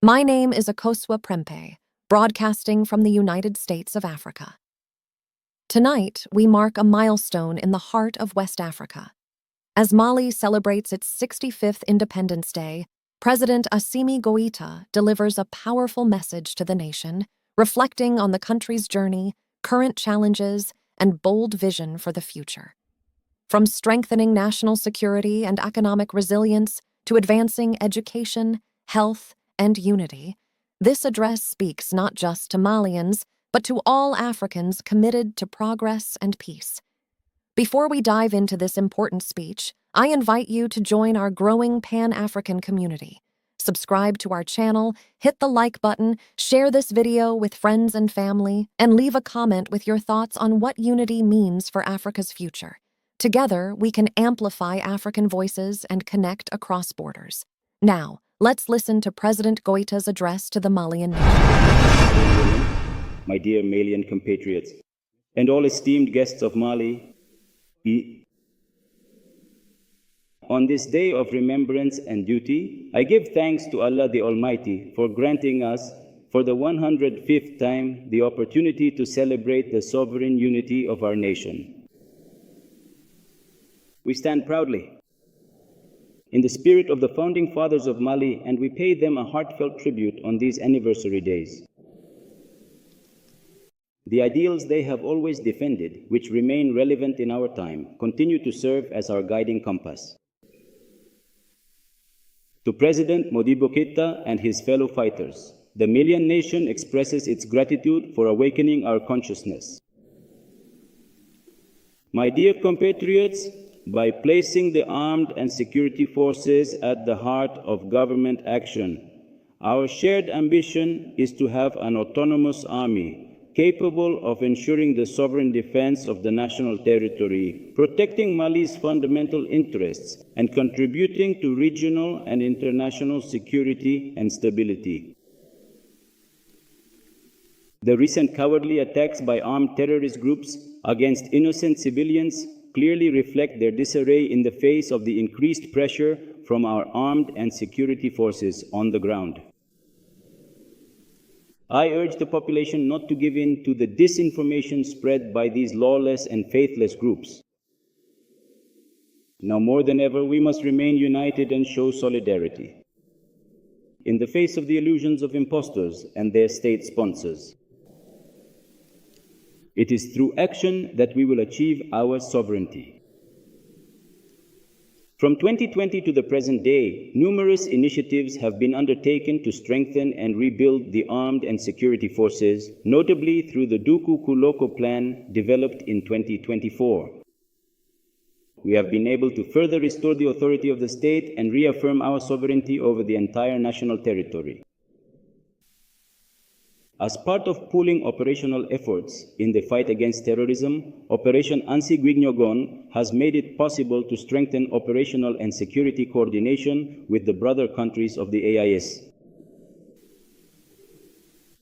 My name is Akosua Prempeh, broadcasting from the United States of Africa. Tonight, we mark a milestone in the heart of West Africa. As Mali celebrates its 65th Independence Day, President Asimi Goita delivers a powerful message to the nation, reflecting on the country's journey, current challenges, and bold vision for the future. From strengthening national security and economic resilience to advancing education, health, and unity, this address speaks not just to Malians, but to all Africans committed to progress and peace. Before we dive into this important speech, I invite you to join our growing Pan-African community. Subscribe to our channel, hit the like button, share this video with friends and family, and leave a comment with your thoughts on what unity means for Africa's future. Together, we can amplify African voices and connect across borders. Now, let's listen to President Goita's address to the Malian nation. My dear Malian compatriots, and all esteemed guests of Mali, on this day of remembrance and duty, I give thanks to Allah the Almighty for granting us, for the 105th time, the opportunity to celebrate the sovereign unity of our nation. We stand proudly in the spirit of the founding fathers of Mali, and we pay them a heartfelt tribute on these anniversary days. The ideals they have always defended, which remain relevant in our time, continue to serve as our guiding compass. To President Modibo Keïta and his fellow fighters, the Malian nation expresses its gratitude for awakening our consciousness. My dear compatriots, by placing the armed and security forces at the heart of government action, our shared ambition is to have an autonomous army capable of ensuring the sovereign defense of the national territory, protecting Mali's fundamental interests, and contributing to regional and international security and stability. The recent cowardly attacks by armed terrorist groups against innocent civilians clearly reflect their disarray in the face of the increased pressure from our armed and security forces on the ground. I urge the population not to give in to the disinformation spread by these lawless and faithless groups. Now more than ever, we must remain united and show solidarity in the face of the illusions of impostors and their state sponsors. It is through action that we will achieve our sovereignty. From 2020 to the present day, numerous initiatives have been undertaken to strengthen and rebuild the armed and security forces, notably through the Duku Kuloko Plan developed in 2024. We have been able to further restore the authority of the state and reaffirm our sovereignty over the entire national territory. As part of pooling operational efforts in the fight against terrorism, Operation Ansi-Guignogon has made it possible to strengthen operational and security coordination with the brother countries of the AIS.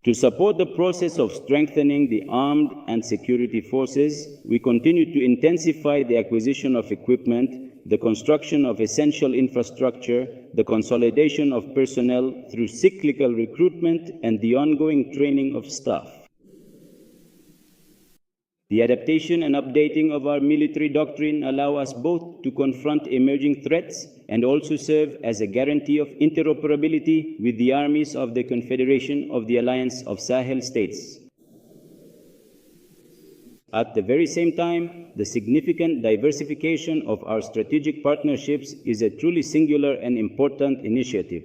To support the process of strengthening the armed and security forces, we continue to intensify the acquisition of equipment, the construction of essential infrastructure, the consolidation of personnel through cyclical recruitment, and the ongoing training of staff. The adaptation and updating of our military doctrine allow us both to confront emerging threats and also serve as a guarantee of interoperability with the armies of the Confederation of the Alliance of Sahel States. At the very same time, the significant diversification of our strategic partnerships is a truly singular and important initiative.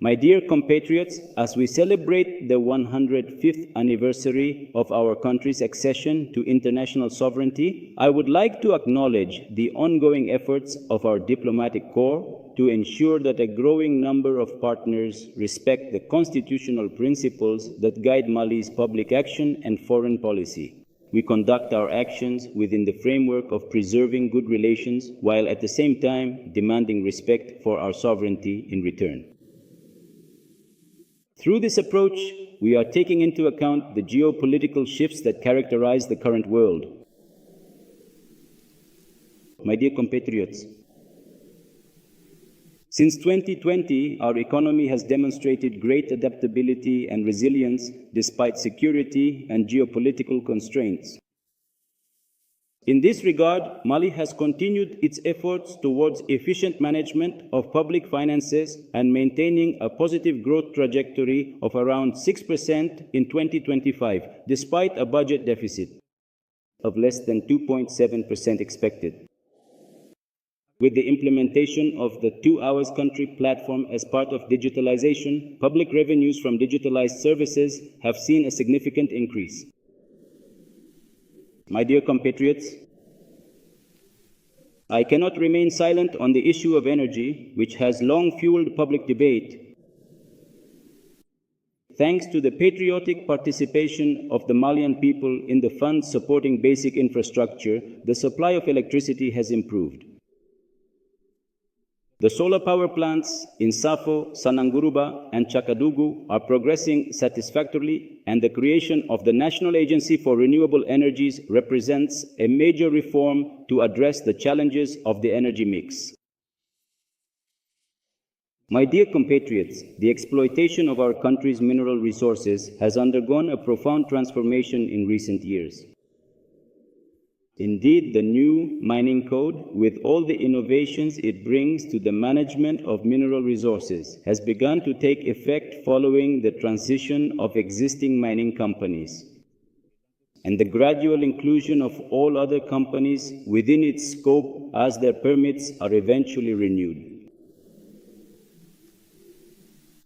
My dear compatriots, as we celebrate the 105th anniversary of our country's accession to international sovereignty, I would like to acknowledge the ongoing efforts of our diplomatic corps to ensure that a growing number of partners respect the constitutional principles that guide Mali's public action and foreign policy. We conduct our actions within the framework of preserving good relations while at the same time demanding respect for our sovereignty in return. Through this approach, we are taking into account the geopolitical shifts that characterize the current world. My dear compatriots, Since 2020, our economy has demonstrated great adaptability and resilience despite security and geopolitical constraints. In this regard, Mali has continued its efforts towards efficient management of public finances and maintaining a positive growth trajectory of around 6% in 2025, despite a budget deficit of less than 2.7% expected. With the implementation of the 2 Hours Country platform as part of digitalization, public revenues from digitalized services have seen a significant increase. My dear compatriots, I cannot remain silent on the issue of energy, which has long fueled public debate. Thanks to the patriotic participation of the Malian people in the funds supporting basic infrastructure, the supply of electricity has improved. The solar power plants in Safo, Sananguruba, and Chakadugu are progressing satisfactorily, and the creation of the National Agency for Renewable Energies represents a major reform to address the challenges of the energy mix. My dear compatriots, the exploitation of our country's mineral resources has undergone a profound transformation in recent years. Indeed, the new mining code, with all the innovations it brings to the management of mineral resources, has begun to take effect following the transition of existing mining companies and the gradual inclusion of all other companies within its scope as their permits are eventually renewed.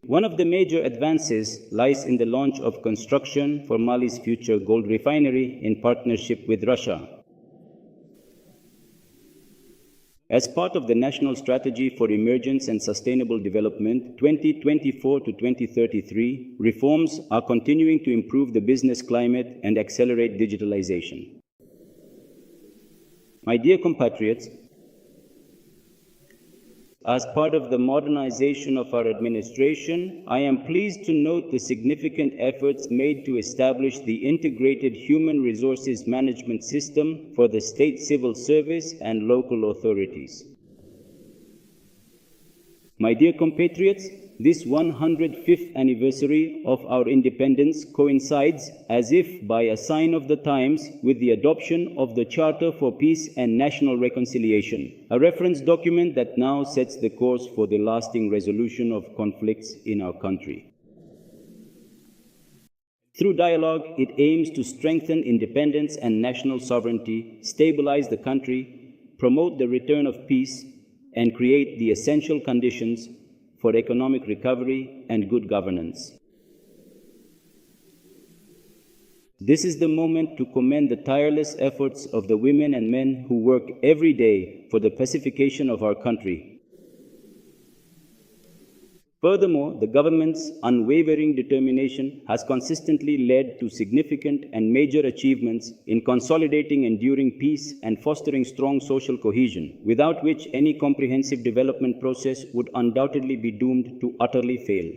One of the major advances lies in the launch of construction for Mali's future gold refinery in partnership with Russia. As part of the National Strategy for Emergence and Sustainable Development 2024 to 2033, reforms are continuing to improve the business climate and accelerate digitalization. My dear compatriots, as part of the modernization of our administration, I am pleased to note the significant efforts made to establish the integrated human resources management system for the state civil service and local authorities. My dear compatriots, this 105th anniversary of our independence coincides, as if by a sign of the times, with the adoption of the Charter for Peace and National Reconciliation, a reference document that now sets the course for the lasting resolution of conflicts in our country. Through dialogue, it aims to strengthen independence and national sovereignty, stabilize the country, promote the return of peace, and create the essential conditions for economic recovery and good governance. This is the moment to commend the tireless efforts of the women and men who work every day for the pacification of our country. Furthermore, the government's unwavering determination has consistently led to significant and major achievements in consolidating enduring peace and fostering strong social cohesion, without which any comprehensive development process would undoubtedly be doomed to utterly fail.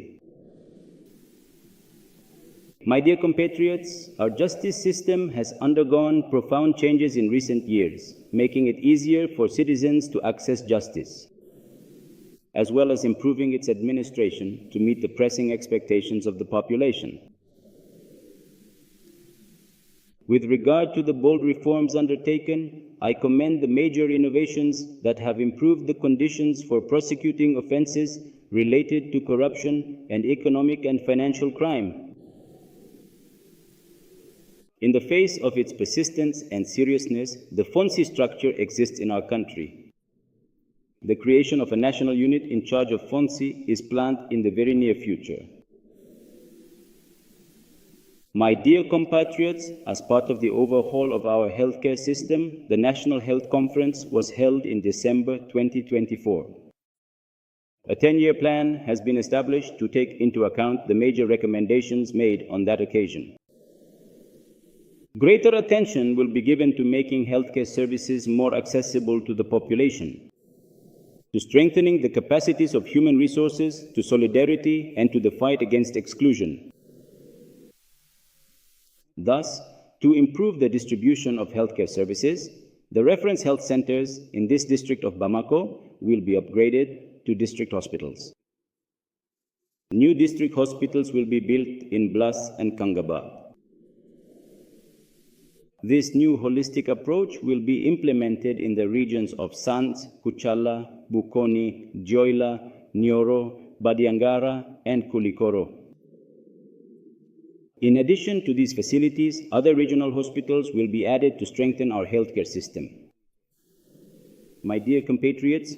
My dear compatriots, our justice system has undergone profound changes in recent years, making it easier for citizens to access justice, as well as improving its administration to meet the pressing expectations of the population. With regard to the bold reforms undertaken, I commend the major innovations that have improved the conditions for prosecuting offenses related to corruption and economic and financial crime. In the face of its persistence and seriousness, the FONSI structure exists in our country. The creation of a national unit in charge of FONSI is planned in the very near future. My dear compatriots, as part of the overhaul of our healthcare system, the National Health Conference was held in December 2024. A 10-year plan has been established to take into account the major recommendations made on that occasion. Greater attention will be given to making healthcare services more accessible to the population, to strengthening the capacities of human resources, to solidarity, and to the fight against exclusion. Thus, to improve the distribution of healthcare services, the reference health centers in this district of Bamako will be upgraded to district hospitals. New district hospitals will be built in Blas and Kangaba. This new holistic approach will be implemented in the regions of Sans, Kuchala, Bukoni, Joila, Nyoro, Badiangara, and Kulikoro. In addition to these facilities, other regional hospitals will be added to strengthen our healthcare system. My dear compatriots,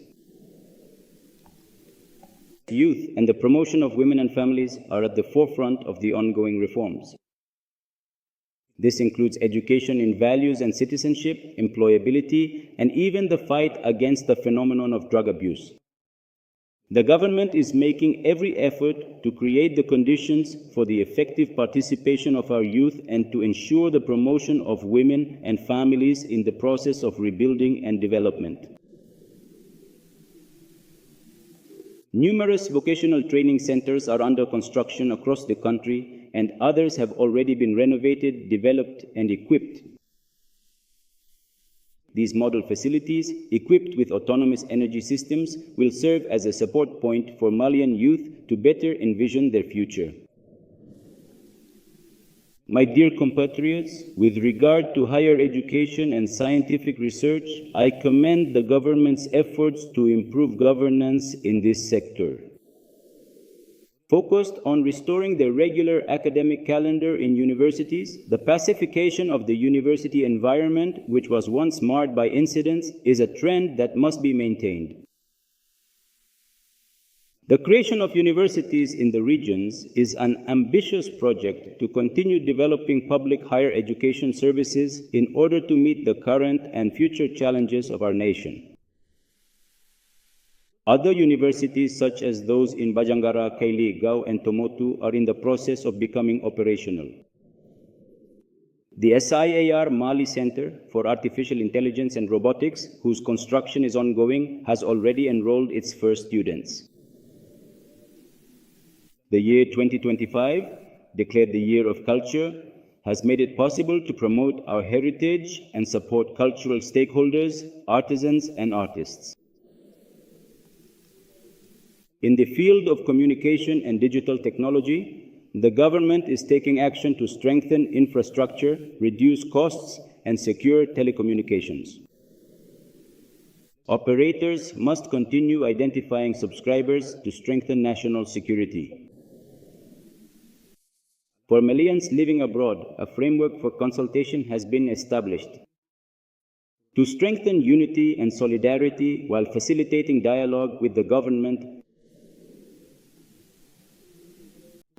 youth and the promotion of women and families are at the forefront of the ongoing reforms. This includes education in values and citizenship, employability, and even the fight against the phenomenon of drug abuse. The government is making every effort to create the conditions for the effective participation of our youth and to ensure the promotion of women and families in the process of rebuilding and development. Numerous vocational training centers are under construction across the country, and others have already been renovated, developed, and equipped. These model facilities, equipped with autonomous energy systems, will serve as a support point for Malian youth to better envision their future. My dear compatriots, with regard to higher education and scientific research, I commend the government's efforts to improve governance in this sector. Focused on restoring the regular academic calendar in universities, the pacification of the university environment, which was once marred by incidents, is a trend that must be maintained. The creation of universities in the regions is an ambitious project to continue developing public higher education services in order to meet the current and future challenges of our nation. Other universities, such as those in Bajangara, Kaili, Gao, and Tomotu, are in the process of becoming operational. The SIAR Mali Center for Artificial Intelligence and Robotics, whose construction is ongoing, has already enrolled its first students. The year 2025, declared the Year of Culture, has made it possible to promote our heritage and support cultural stakeholders, artisans, and artists. In the field of communication and digital technology, the government is taking action to strengthen infrastructure, reduce costs, and secure telecommunications. Operators must continue identifying subscribers to strengthen national security. For Malians living abroad, a framework for consultation has been established. To strengthen unity and solidarity while facilitating dialogue with the government,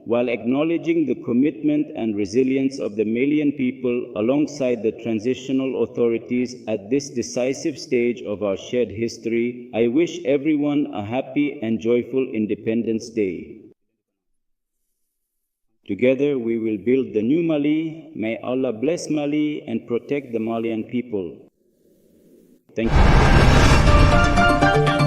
while acknowledging the commitment and resilience of the Malian people alongside the transitional authorities at this decisive stage of our shared history, I wish everyone a happy and joyful Independence Day. Together we will build the new Mali. May Allah bless Mali and protect the Malian people. Thank you.